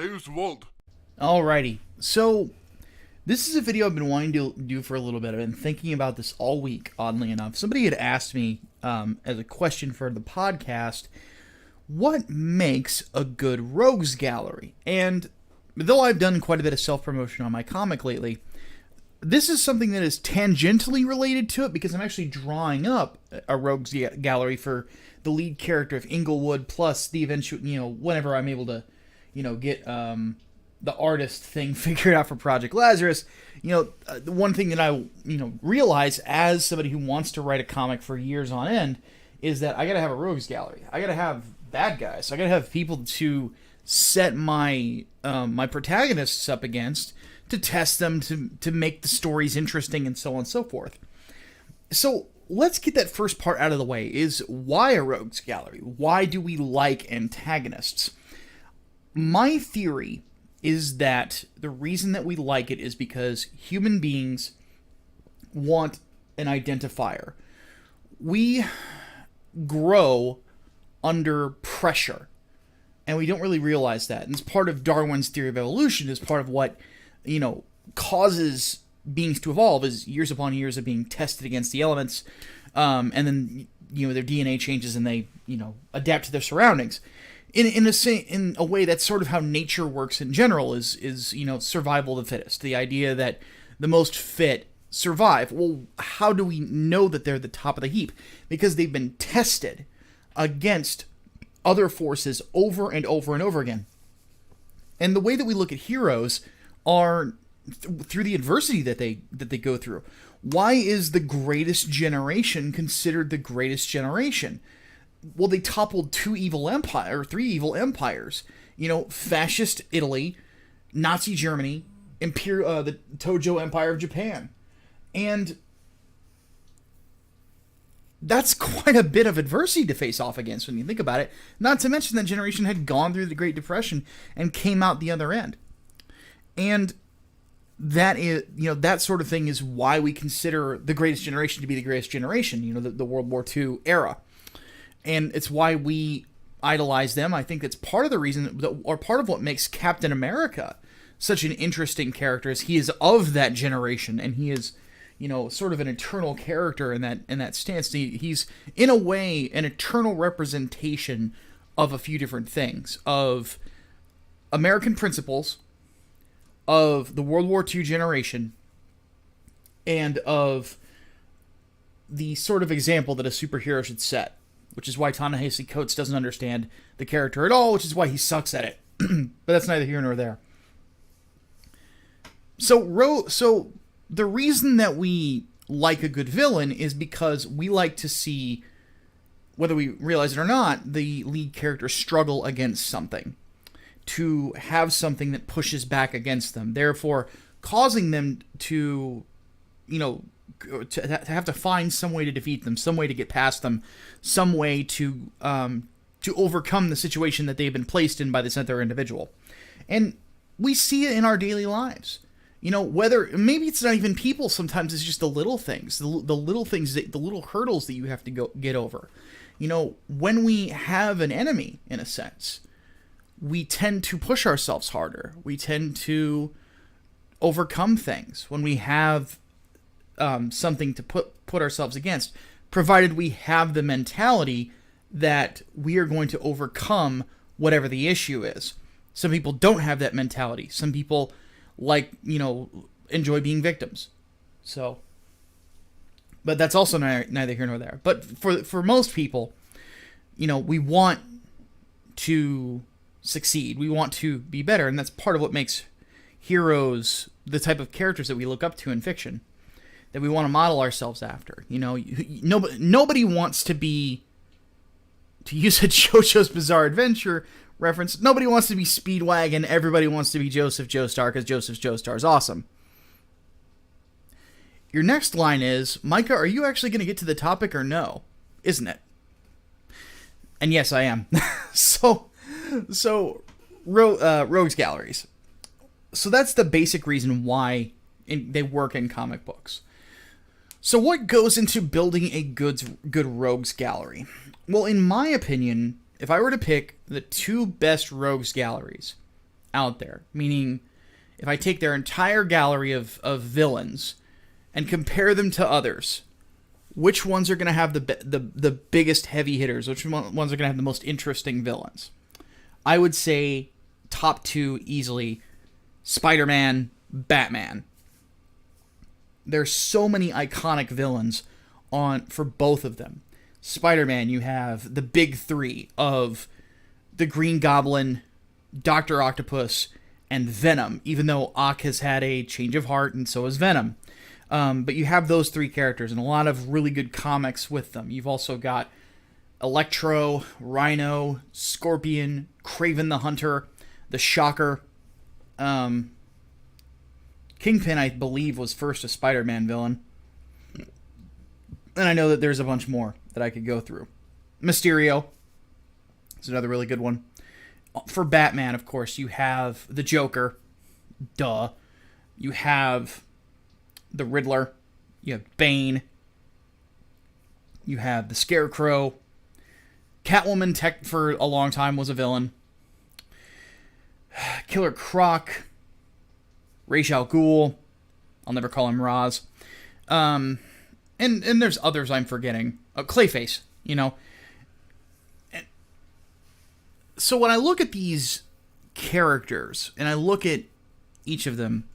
today's world. Alrighty, so this is a video I've been wanting to do for a little bit. I've been thinking about this all week, oddly enough. Somebody had asked me, as a question for the podcast, what makes a good rogues gallery? And though I've done quite a bit of self-promotion on my comic lately, this is something that is tangentially related to it because I'm actually drawing up a rogues gallery for the lead character of Inglewood, plus the eventual, whenever I'm able to, get the artist thing figured out for Project Lazarus. The one thing that I, realize as somebody who wants to write a comic for years on end is that I gotta have a rogues gallery. I gotta have bad guys. I gotta have people to set my my protagonists up against, to test them, to make the stories interesting, and so on and so forth. So let's get that first part out of the way, is why a rogues gallery? Why do we like antagonists? My theory is that the reason that we like it is because human beings want an identifier. We grow under pressure, and we don't really realize that. And it's part of Darwin's theory of evolution, is part of what, causes beings to evolve, is years upon years of being tested against the elements, and then, their DNA changes and they, adapt to their surroundings. In a way, that's sort of how nature works in general, is survival of the fittest. The idea that the most fit survive. Well, how do we know that they're the top of the heap? Because they've been tested against other forces over and over and over again. And the way that we look at heroes are through the adversity that they go through. Why is the greatest generation considered the greatest generation? Well, they toppled three evil empires. Fascist Italy, Nazi Germany, the Tojo Empire of Japan. And that's quite a bit of adversity to face off against when you think about it. Not to mention that generation had gone through the Great Depression and came out the other end. And that is, that sort of thing is why we consider the greatest generation to be the greatest generation, the World War II era. And it's why we idolize them. I think that's part of the reason, or part of what makes Captain America such an interesting character, is he is of that generation, and he is, sort of an eternal character in that stance. He's, in a way, an eternal representation of a few different things, of American principles, of the World War II generation, and of the sort of example that a superhero should set. Which is why Ta-Nehisi Coates doesn't understand the character at all, which is why he sucks at it. But that's neither here nor there. So the reason that we like a good villain is because we like to see, whether we realize it or not, the lead character struggle against something, to have something that pushes back against them, therefore causing them to, to have to find some way to defeat them, some way to get past them, some way to overcome the situation that they've been placed in by this other individual. And we see it in our daily lives. Whether, maybe it's not even people, sometimes it's just the little things, the little things, the little hurdles that you have to get over. When we have an enemy, in a sense, we tend to push ourselves harder. We tend to overcome things when we have something to put ourselves against, provided we have the mentality that we are going to overcome whatever the issue is. Some people don't have that mentality. Some people enjoy being victims. So, but that's also neither here nor there. But for most people, we want to succeed. We want to be better, and that's part of what makes heroes the type of characters that we look up to in fiction, that we want to model ourselves after. Nobody wants to be, to use a JoJo's Bizarre Adventure reference, nobody wants to be Speedwagon, everybody wants to be Joseph Joestar, because Joseph Joestar is awesome. Your next line is, Micah, are you actually going to get to the topic or no? Isn't it? And yes, I am. So rogues galleries. So that's the basic reason why they work in comic books. So what goes into building a good rogues gallery? Well, in my opinion, if I were to pick the two best rogues galleries, out there. Meaning, if I take their entire gallery of villains and compare them to others, which ones are going to have the biggest heavy hitters? Which ones are going to have the most interesting villains? I would say top two easily, Spider-Man, Batman. There's so many iconic villains for both of them. Spider-Man, you have the big three of the Green Goblin, Dr. Octopus, and Venom, even though Ock has had a change of heart and so has Venom. But you have those three characters and a lot of really good comics with them. You've also got Electro, Rhino, Scorpion, Kraven the Hunter, the Shocker. Kingpin, I believe, was first a Spider-Man villain. And I know that there's a bunch more that I could go through. Mysterio is another really good one. For Batman, of course, you have the Joker. Duh. You have the Riddler. You have Bane. You have the Scarecrow. Catwoman, for a long time, was a villain. Killer Croc. Ra's al Ghul. I'll never call him Roz. And there's others I'm forgetting. Clayface, you know. So when I look at these characters, and I look at each of them,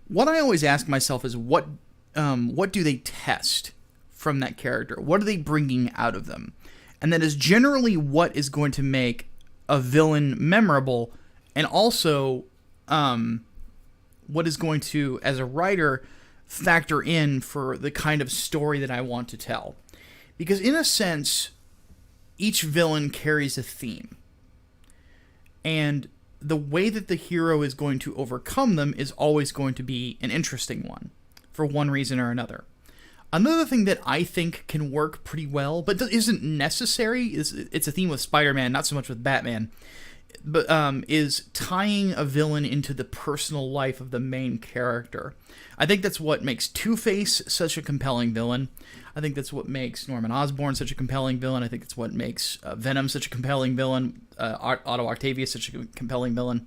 what I always ask myself is what do they test from that character? What are they bringing out of them? And that is generally what is going to make a villain memorable, and also what is going to, as a writer, factor in for the kind of story that I want to tell. Because in a sense, each villain carries a theme. And the way that the hero is going to overcome them is always going to be an interesting one, for one reason or another. Another thing that I think can work pretty well, but isn't necessary, it's a theme with Spider-Man, not so much with Batman, but is tying a villain into the personal life of the main character. I think that's what makes Two-Face such a compelling villain. I think that's what makes Norman Osborn such a compelling villain. I think it's what makes Venom such a compelling villain, Otto Octavius such a compelling villain,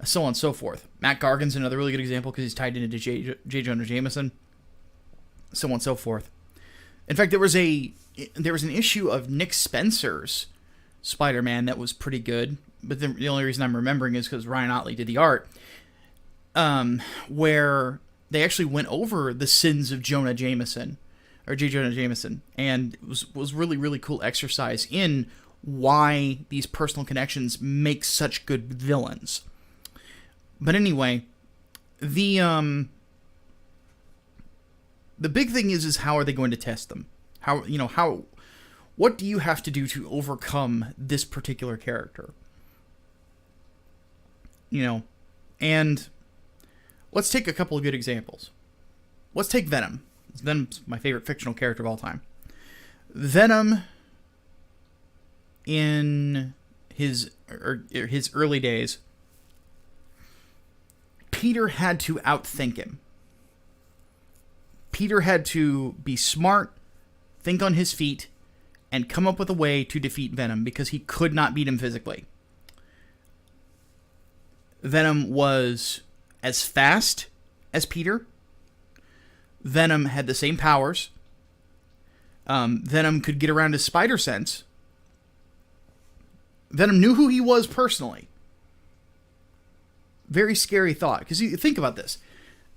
so on and so forth. Matt Gargan's another really good example because he's tied into J. Jonah Jameson, so on and so forth. In fact, there was an issue of Nick Spencer's Spider-Man that was pretty good, but the only reason I'm remembering is because Ryan Otley did the art, where they actually went over the sins of Jonah Jameson, or J. Jonah Jameson, and it was really, really cool exercise in why these personal connections make such good villains. But anyway, the big thing is how are they going to test them? What do you have to do to overcome this particular character? And let's take a couple of good examples. Let's take Venom. Venom's my favorite fictional character of all time. Venom, in his early days, Peter had to outthink him. Peter had to be smart, think on his feet, and come up with a way to defeat Venom because he could not beat him physically. Venom was as fast as Peter. Venom had the same powers. Venom could get around his spider sense. Venom knew who he was personally. Very scary thought. Because you think about this.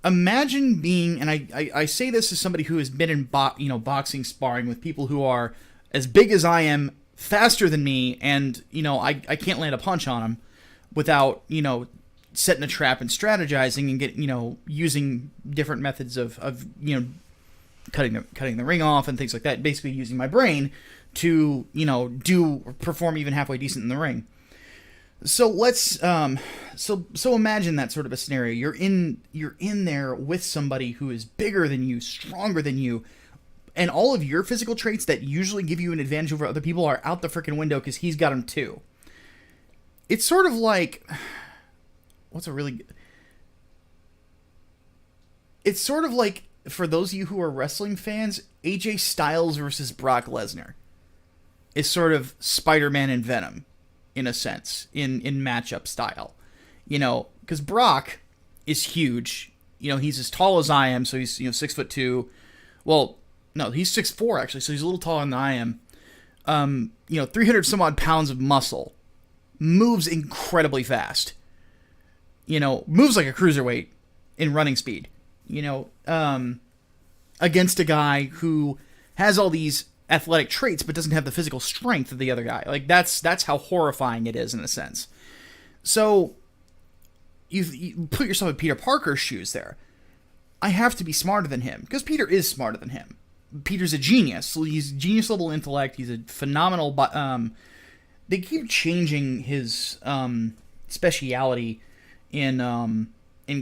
Imagine being, and I say this as somebody who has been in boxing sparring with people who are as big as I am, faster than me, and I can't land a punch on them without setting a trap and strategizing and using different methods of cutting the ring off and things like that. Basically using my brain to perform even halfway decent in the ring. So let's so imagine that sort of a scenario. You're in there with somebody who is bigger than you, stronger than you, and all of your physical traits that usually give you an advantage over other people are out the freaking window because he's got them too. It's sort of like it's sort of like, for those of you who are wrestling fans, AJ Styles versus Brock Lesnar is sort of Spider-Man and Venom. in a sense, in matchup style. Because Brock is huge. He's as tall as I am, so he's 6'2". Well, no, he's 6'4" actually, so he's a little taller than I am. 300 some odd pounds of muscle, moves incredibly fast. Moves like a cruiserweight in running speed. Against a guy who has all these athletic traits but doesn't have the physical strength of the other guy. Like that's how horrifying it is in a sense. So you put yourself in Peter Parker's shoes there. I have to be smarter than him because Peter is smarter than him. Peter's a genius. So he's genius level intellect. He's a phenomenal. They keep changing his speciality in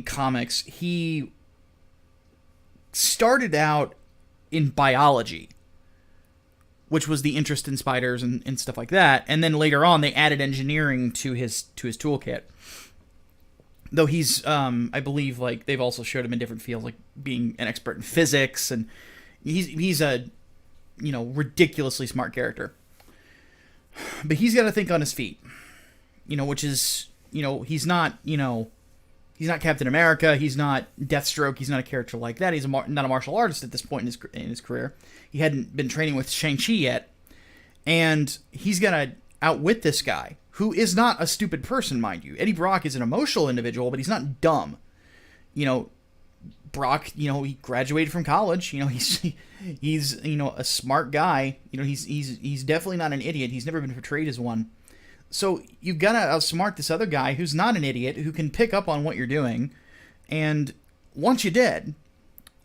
comics. He started out in biology, which was the interest in spiders and stuff like that. And then later on, they added engineering to his toolkit. Though he's, I believe, like they've also showed him in different fields, like being an expert in physics, and he's a, ridiculously smart character. But he's got to think on his feet, which is, he's not Captain America, he's not Deathstroke, he's not a character like that. He's not a martial artist at this point in his career. He hadn't been training with Shang-Chi yet, and he's got to outwit this guy, who is not a stupid person, mind you. Eddie Brock is an emotional individual, but he's not dumb. Brock, he graduated from college. He's a smart guy. He's definitely not an idiot. He's never been portrayed as one. So you've got to outsmart this other guy who's not an idiot, who can pick up on what you're doing, and want you dead.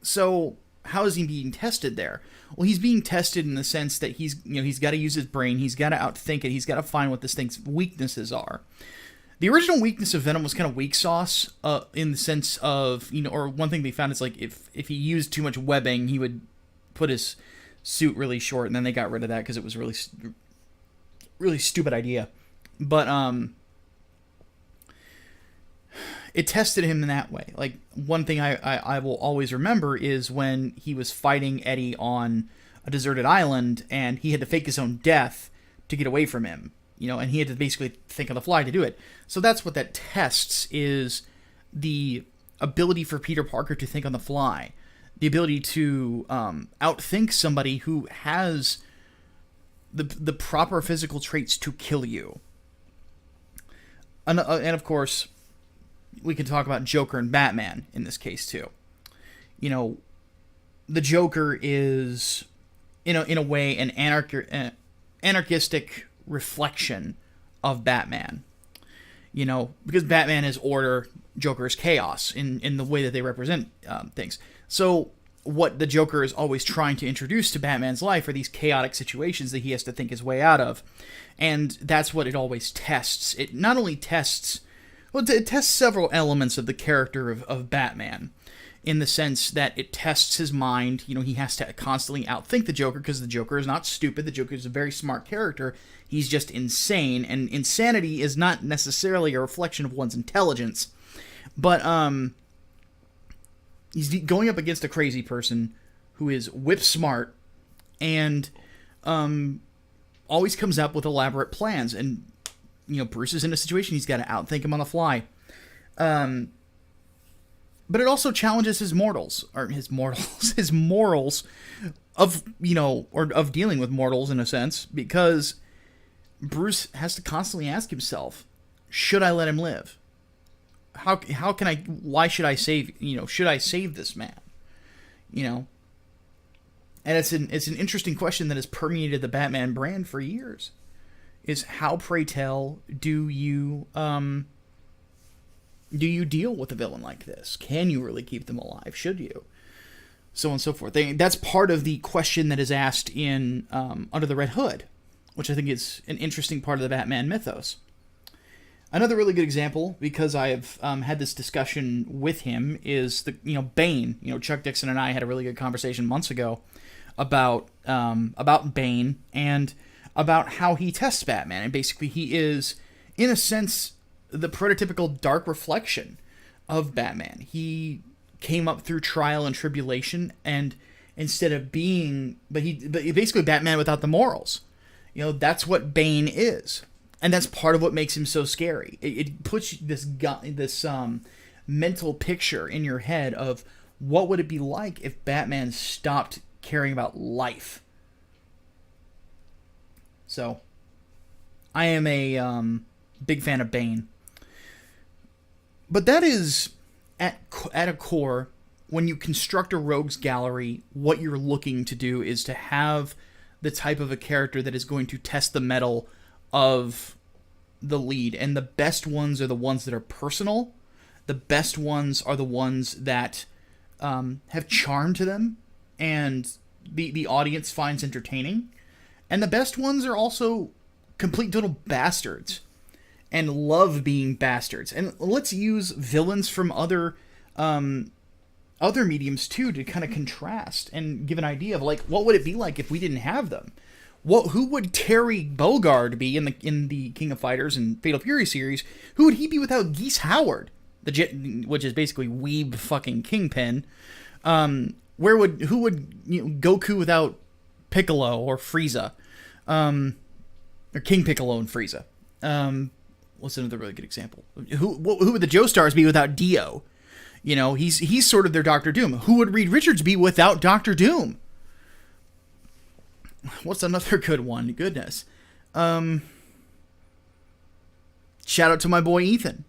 So how is he being tested there? Well, he's being tested in the sense that he's got to use his brain, he's got to outthink it, he's got to find what this thing's weaknesses are. The original weakness of Venom was kind of weak sauce, in the sense of, or one thing they found is like if he used too much webbing, he would put his suit really short, and then they got rid of that because it was really, really stupid idea. But it tested him in that way. Like, one thing I will always remember is when he was fighting Eddie on a deserted island, and he had to fake his own death to get away from him, and he had to basically think on the fly to do it. So that's what that tests, is the ability for Peter Parker to think on the fly, the ability to outthink somebody who has the proper physical traits to kill you. And of course, we can talk about Joker and Batman in this case too. The Joker is, in a way, an anarchistic reflection of Batman. Because Batman is order, Joker is chaos in the way that they represent things. So what the Joker is always trying to introduce to Batman's life are these chaotic situations that he has to think his way out of. And that's what it always tests. It not only tests... Well, it tests several elements of the character of Batman, in the sense that it tests his mind. He has to constantly outthink the Joker, because the Joker is not stupid. The Joker is a very smart character. He's just insane, and insanity is not necessarily a reflection of one's intelligence. But he's going up against a crazy person who is whip smart and always comes up with elaborate plans. And Bruce is in a situation, he's got to outthink him on the fly. But it also challenges his morals of, or of dealing with mortals in a sense, because Bruce has to constantly ask himself, should I let him live? Why should I save, should I save this man? And it's an interesting question that has permeated the Batman brand for years. Is how, pray tell, do you deal with a villain like this? Can you really keep them alive? Should you? So on and so forth. That's part of the question that is asked in Under the Red Hood, which I think is an interesting part of the Batman mythos. Another really good example, because I've had this discussion with him, is the Bane. Chuck Dixon and I had a really good conversation months ago about Bane and about how he tests Batman. And basically he is, in a sense, the prototypical dark reflection of Batman. He came up through trial and tribulation, and instead of being... But basically Batman without the morals. That's what Bane is. And that's part of what makes him so scary. It puts this mental picture in your head of what would it be like if Batman stopped caring about life. So, I am a big fan of Bane. But that is, at a core, when you construct a rogues gallery, what you're looking to do is to have the type of a character that is going to test the mettle of the lead. And the best ones are the ones that are personal. The best ones are the ones that have charm to them and the audience finds entertaining. And the best ones are also complete total bastards and love being bastards. And let's use villains from other mediums too to kind of contrast and give an idea of like what would it be like if we didn't have them. Who would Terry Bogard be in the King of Fighters and Fatal Fury series? Who would he be without Geese Howard, which is basically weeb fucking Kingpin? Who would Goku without Piccolo or Frieza, or King Piccolo and Frieza? What's another really good example? Who would the Joestars be without Dio? You know, he's sort of their Doctor Doom. Who would Reed Richards be without Doctor Doom? What's another good one? Goodness. Shout out to my boy Ethan.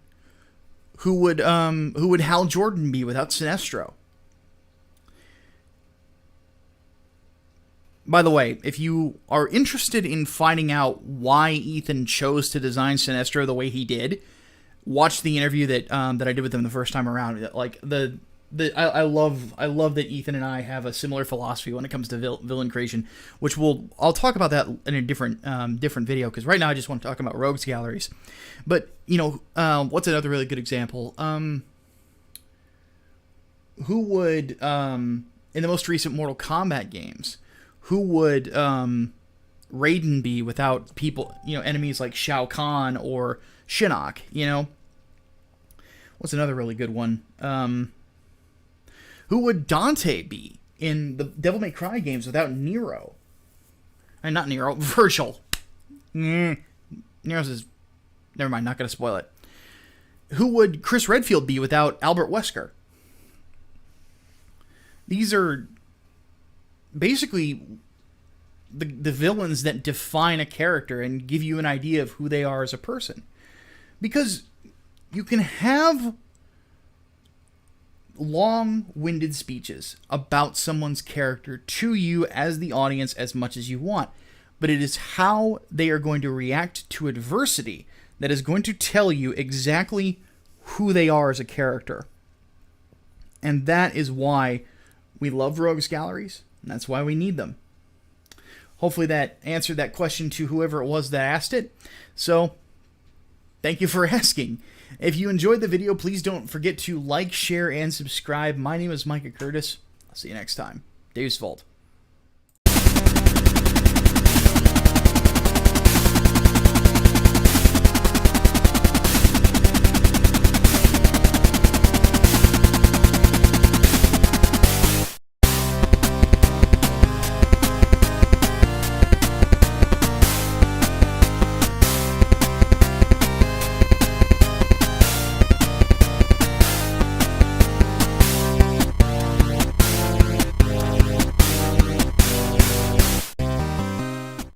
Who would Hal Jordan be without Sinestro? By the way, if you are interested in finding out why Ethan chose to design Sinestro the way he did, watch the interview that I did with him the first time around. Like I love that Ethan and I have a similar philosophy when it comes to villain creation, which I'll talk about that in a different video, because right now I just want to talk about rogues galleries. But what's another really good example? Who would in the most recent Mortal Kombat games? Who would Raiden be without people, enemies like Shao Kahn or Shinnok? What's another really good one? Who would Dante be in the Devil May Cry games without Nero? And not Nero, Virgil. Nero's is... Never mind, not going to spoil it. Who would Chris Redfield be without Albert Wesker? These are basically the villains that define a character and give you an idea of who they are as a person. Because you can have long-winded speeches about someone's character to you as the audience as much as you want, but it is how they are going to react to adversity that is going to tell you exactly who they are as a character. And that is why we love rogues galleries, and that's why we need them. Hopefully that answered that question to whoever it was that asked it. So, thank you for asking. If you enjoyed the video, please don't forget to like, share, and subscribe. My name is Micah Curtis. I'll see you next time. Dave's Vault.